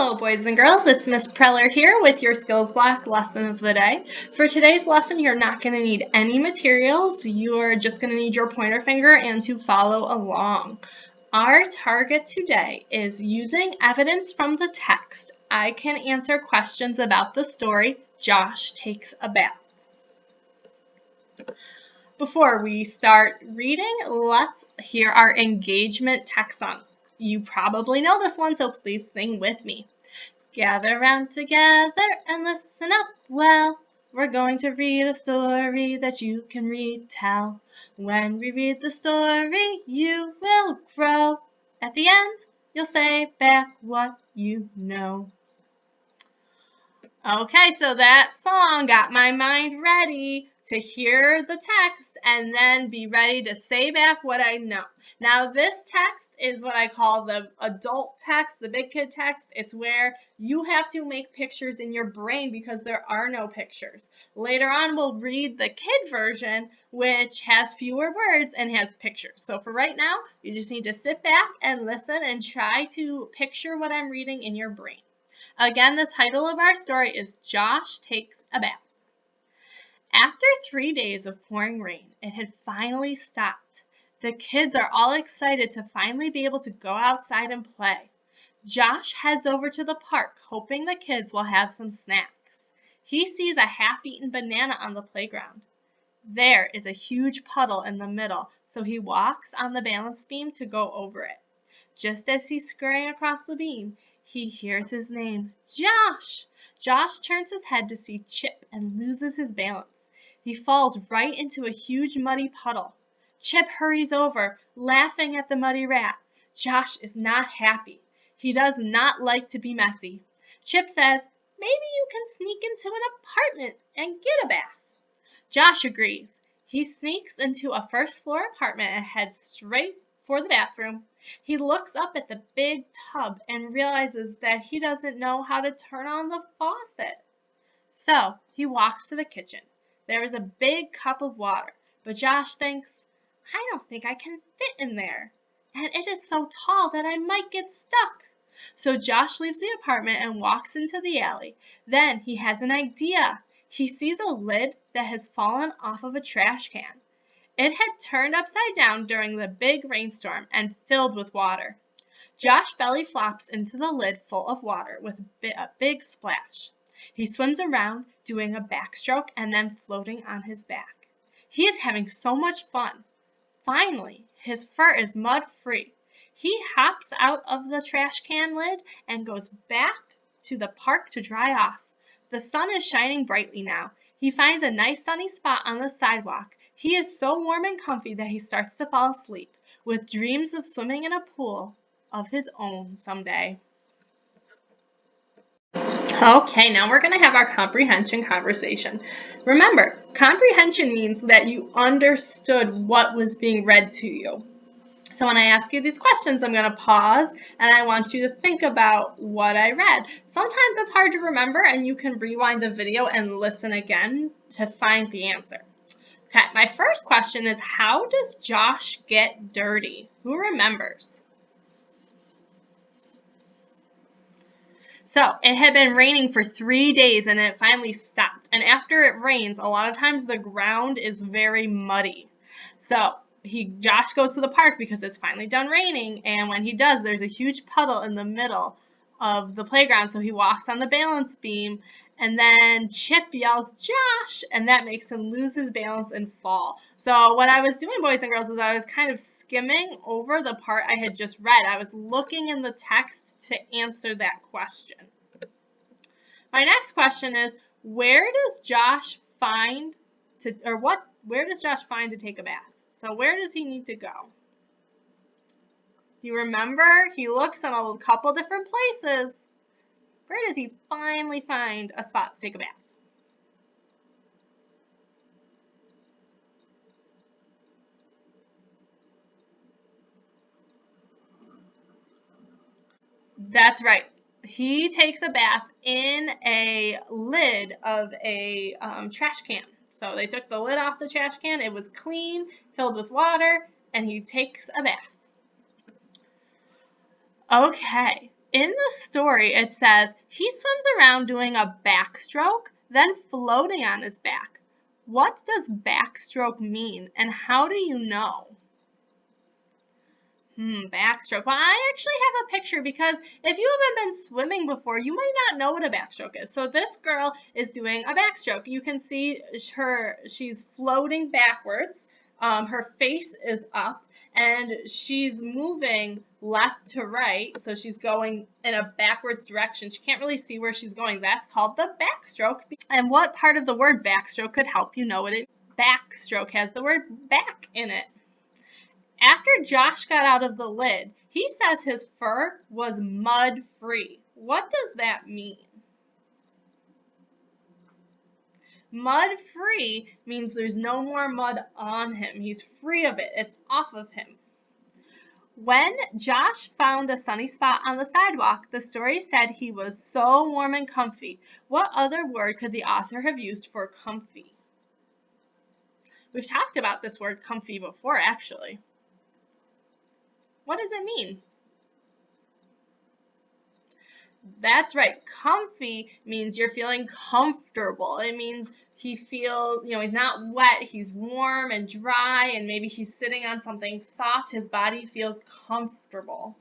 Hello, boys and girls. It's Miss Preller here with your Skills Block lesson of the day. For today's lesson, you're not going to need any materials. You're just going to need your pointer finger and to follow along. Our target today is using evidence from the text. I can answer questions about the story, Josh Takes a Bath. Before we start reading, let's hear our engagement text song. You probably know this one, so please sing with me. Gather round together and listen up well. We're going to read a story that you can retell. When we read the story, you will grow. At the end, you'll say back what you know. Okay, so that song got my mind ready to hear the text and then be ready to say back what I know. Now, this text is what I call the adult text, the big kid text. It's where you have to make pictures in your brain because there are no pictures. Later on, we'll read the kid version, which has fewer words and has pictures. So for right now, you just need to sit back and listen and try to picture what I'm reading in your brain. Again, the title of our story is Josh Takes a Bath. After 3 days of pouring rain, it had finally stopped. The kids are all excited to finally be able to go outside and play. Josh heads over to the park, hoping the kids will have some snacks. He sees a half-eaten banana on the playground. There is a huge puddle in the middle, so he walks on the balance beam to go over it. Just as he's scurrying across the beam, he hears his name, Josh! Josh turns his head to see Chip and loses his balance. He falls right into a huge muddy puddle. Chip hurries over, laughing at the muddy rat. Josh is not happy. He does not like to be messy. Chip says, maybe you can sneak into an apartment and get a bath. Josh agrees. He sneaks into a first-floor apartment and heads straight for the bathroom. He looks up at the big tub and realizes that he doesn't know how to turn on the faucet. So he walks to the kitchen. There is a big cup of water, but Josh thinks, I don't think I can fit in there, and it is so tall that I might get stuck. So Josh leaves the apartment and walks into the alley. Then he has an idea. He sees a lid that has fallen off of a trash can. It had turned upside down during the big rainstorm and filled with water. Josh belly flops into the lid full of water with a big splash. He swims around, doing a backstroke and then floating on his back. He is having so much fun. Finally, his fur is mud-free. He hops out of the trash can lid and goes back to the park to dry off. The sun is shining brightly now. He finds a nice sunny spot on the sidewalk. He is so warm and comfy that he starts to fall asleep, with dreams of swimming in a pool of his own someday. Okay, now we're going to have our comprehension conversation. Remember, comprehension means that you understood what was being read to you. So when I ask you these questions, I'm going to pause and I want you to think about what I read. Sometimes it's hard to remember and you can rewind the video and listen again to find the answer. Okay, my first question is, how does Josh get dirty? Who remembers? So it had been raining for 3 days and it finally stopped. And after it rains, a lot of times the ground is very muddy. So Josh goes to the park because it's finally done raining. And when he does, there's a huge puddle in the middle of the playground. So he walks on the balance beam. And then Chip yells, Josh, and that makes him lose his balance and fall. So what I was doing, boys and girls, is I was kind of skimming over the part I had just read. I was looking in the text to answer that question. My next question is, where does Josh find to take a bath? So where does he need to go? Do you remember? He looks in a couple different places. Where does he finally find a spot to take a bath? That's right. He takes a bath in a lid of a trash can. So they took the lid off the trash can. It was clean, filled with water, and he takes a bath. Okay. In the story, it says he swims around doing a backstroke, then floating on his back. What does backstroke mean, and how do you know? Backstroke. Well, I actually have a picture because if you haven't been swimming before, you might not know what a backstroke is. So this girl is doing a backstroke. You can see she's floating backwards. Her face is up and she's moving left to right. So she's going in a backwards direction. She can't really see where she's going. That's called the backstroke. And what part of the word backstroke could help you know what it is? Backstroke has the word back in it. After Josh got out of the lid, he says his fur was mud-free. What does that mean? Mud-free means there's no more mud on him. He's free of it. It's off of him. When Josh found a sunny spot on the sidewalk, the story said he was so warm and comfy. What other word could the author have used for comfy? We've talked about this word comfy before, actually. What does it mean? That's right. Comfy means you're feeling comfortable. It means he feels, he's not wet, he's warm and dry, and maybe he's sitting on something soft. His body feels comfortable.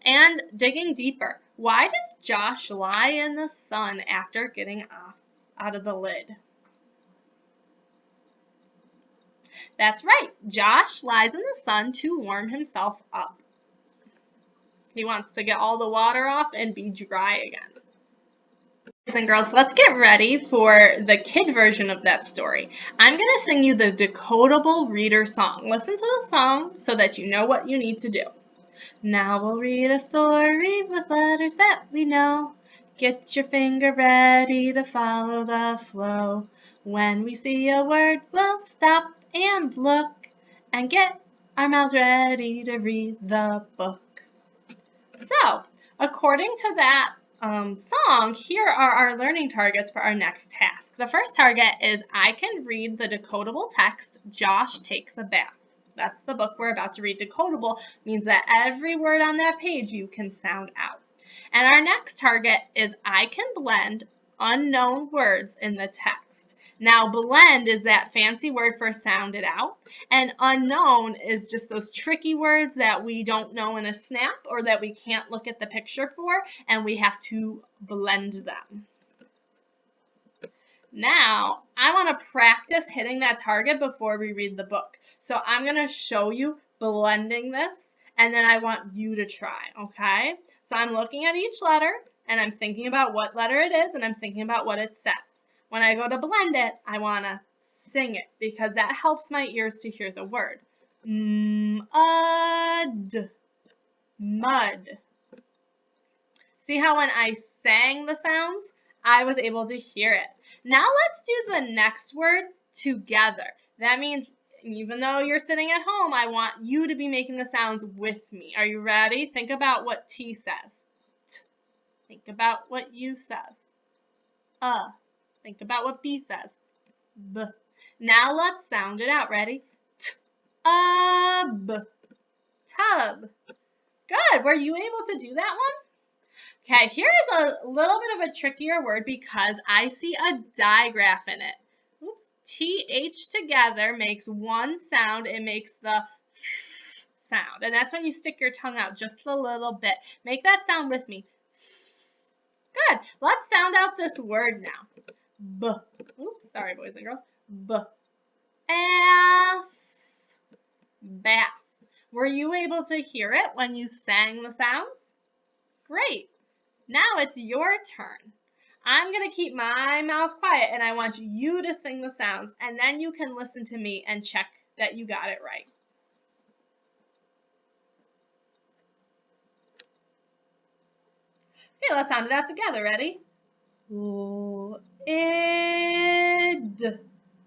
And digging deeper, why does Josh lie in the sun after getting out of the lid? That's right. Josh lies in the sun to warm himself up. He wants to get all the water off and be dry again. Boys and girls, let's get ready for the kid version of that story. I'm going to sing you the Decodable Reader song. Listen to the song so that you know what you need to do. Now we'll read a story with letters that we know. Get your finger ready to follow the flow. When we see a word, we'll stop and look and get our mouths ready to read the book. So, according to that song, here are our learning targets for our next task. The first target is I can read the decodable text, Josh Takes a Bath. That's the book we're about to read. Decodable means that every word on that page you can sound out. And our next target is I can blend unknown words in the text. Now, blend is that fancy word for sound it out, and unknown is just those tricky words that we don't know in a snap or that we can't look at the picture for, and we have to blend them. Now, I want to practice hitting that target before we read the book. So I'm going to show you blending this, and then I want you to try, okay? So I'm looking at each letter, and I'm thinking about what letter it is, and I'm thinking about what it says. When I go to blend it, I want to sing it because that helps my ears to hear the word. Mud. Mud. See how when I sang the sounds, I was able to hear it. Now let's do the next word together. That means even though you're sitting at home, I want you to be making the sounds with me. Are you ready? Think about what T says. T. Think about what U says. Think about what B says. B. Now let's sound it out. Ready? Tub. Tub. Good. Were you able to do that one? Okay, here is a little bit of a trickier word because I see a digraph in it. Oops. TH together makes one sound. It makes the sound. And that's when you stick your tongue out just a little bit. Make that sound with me. Good. Let's sound out this word now. B. Oops, sorry, boys and girls. B. F. Bath. Were you able to hear it when you sang the sounds? Great. Now it's your turn. I'm going to keep my mouth quiet and I want you to sing the sounds and then you can listen to me and check that you got it right. Okay, let's sound it out together. Ready? Lid.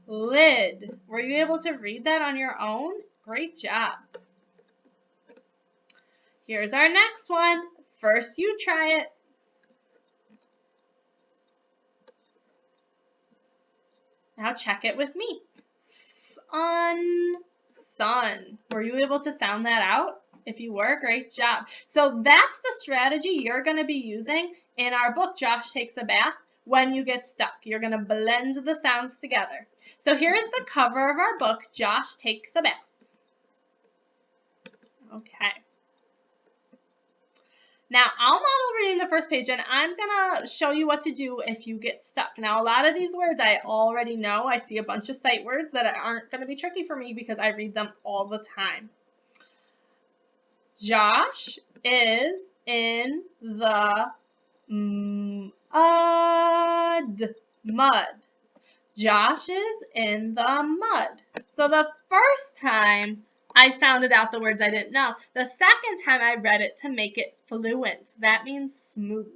Lid. Were you able to read that on your own? Great job. Here's our next one. First you try it. Now check it with me. Sun. Sun. Were you able to sound that out? if you were, great job. So that's the strategy you're going to be using in our book, Josh Takes a Bath, when you get stuck. You're going to blend the sounds together. So here's the cover of our book, Josh Takes a Bath. Okay. Now, I'll model reading the first page, and I'm going to show you what to do if you get stuck. Now, a lot of these words I already know. I see a bunch of sight words that aren't going to be tricky for me because I read them all the time. Josh is in the mud. Josh is in the mud. So the first time I sounded out the words I didn't know. The second time I read it to make it fluent. That means smooth.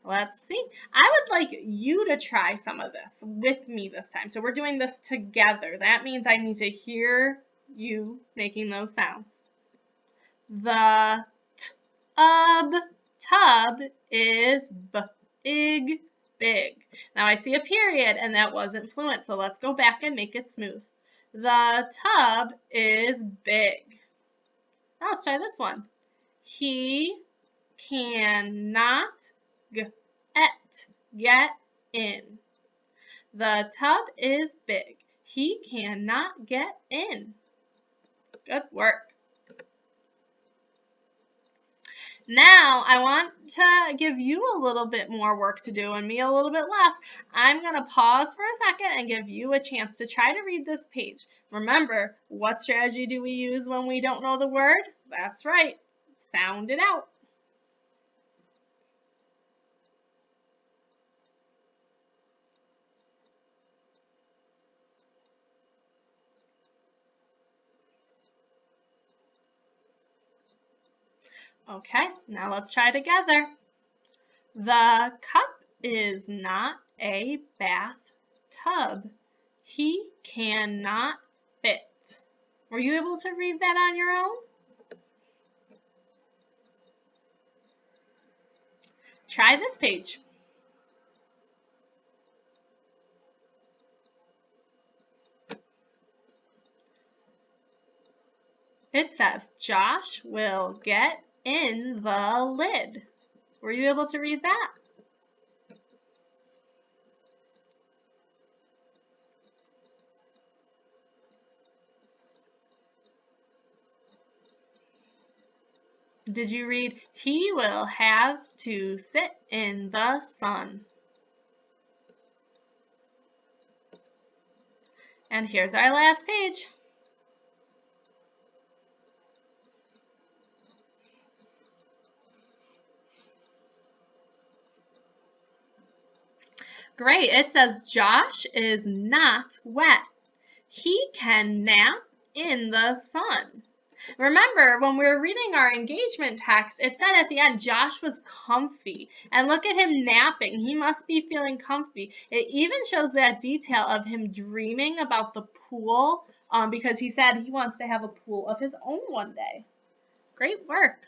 Let's see. I would like you to try some of this with me this time. So we're doing this together. That means I need to hear you making those sounds. The tub is big. Now I see a period and that wasn't fluent, so let's go back and make it smooth. The tub is big. Now let's try this one. He cannot get in. The tub is big. He cannot get in. Good work. Now, I want to give you a little bit more work to do and me a little bit less. I'm going to pause for a second and give you a chance to try to read this page. Remember, what strategy do we use when we don't know the word? That's right. Sound it out. Okay, now let's try together. The cup is not a bathtub. He cannot fit. Were you able to read that on your own? Try this page. It says, Josh will get in the lid. Were you able to read that? Did you read, he will have to sit in the sun? And here's our last page. Great, it says Josh is not wet. He can nap in the sun. Remember, when we were reading our engagement text, it said at the end, Josh was comfy. And look at him napping. He must be feeling comfy. It even shows that detail of him dreaming about the pool because he said he wants to have a pool of his own one day. Great work.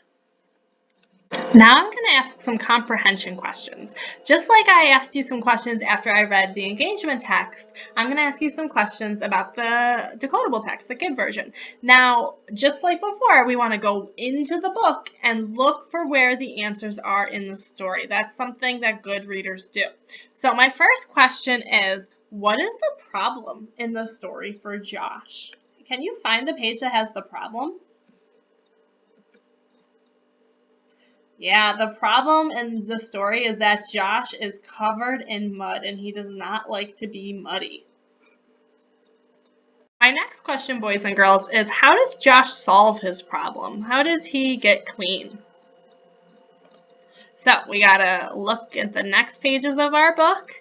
Now I'm going to ask some comprehension questions. Just like I asked you some questions after I read the engagement text, I'm going to ask you some questions about the decodable text, the kid version. Now, just like before, we want to go into the book and look for where the answers are in the story. That's something that good readers do. So my first question is, what is the problem in the story for Josh? Can you find the page that has the problem? Yeah, the problem in the story is that Josh is covered in mud and he does not like to be muddy. My next question, boys and girls, is how does Josh solve his problem? How does he get clean? So we gotta look at the next pages of our book.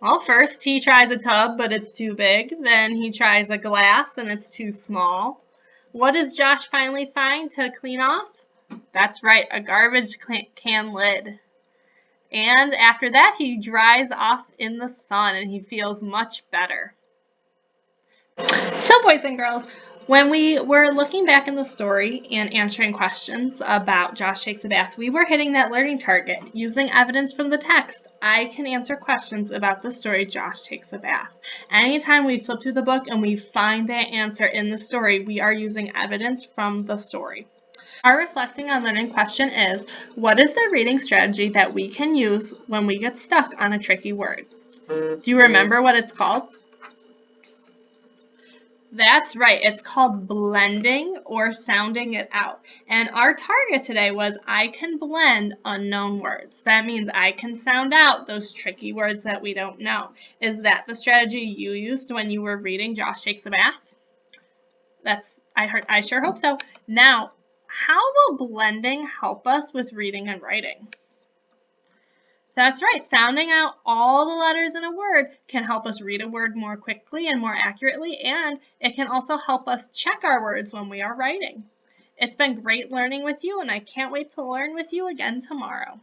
Well, first he tries a tub, but it's too big. Then he tries a glass and it's too small. What does Josh finally find to clean off? That's right, a garbage can lid. And after that, he dries off in the sun and he feels much better. So, boys and girls, when we were looking back in the story and answering questions about Josh Takes a Bath, we were hitting that learning target using evidence from the text I can answer questions about the story Josh Takes a Bath. Anytime we flip through the book and we find that answer in the story, we are using evidence from the story. Our reflecting on learning question is, what is the reading strategy that we can use when we get stuck on a tricky word? Do you remember what it's called? That's right, it's called blending or sounding it out. And our target today was I can blend unknown words. That means I can sound out those tricky words that we don't know. Is that the strategy you used when you were reading Josh Takes a Bath? I sure hope so. Now, how will blending help us with reading and writing? That's right, sounding out all the letters in a word can help us read a word more quickly and more accurately, and it can also help us check our words when we are writing. It's been great learning with you, and I can't wait to learn with you again tomorrow.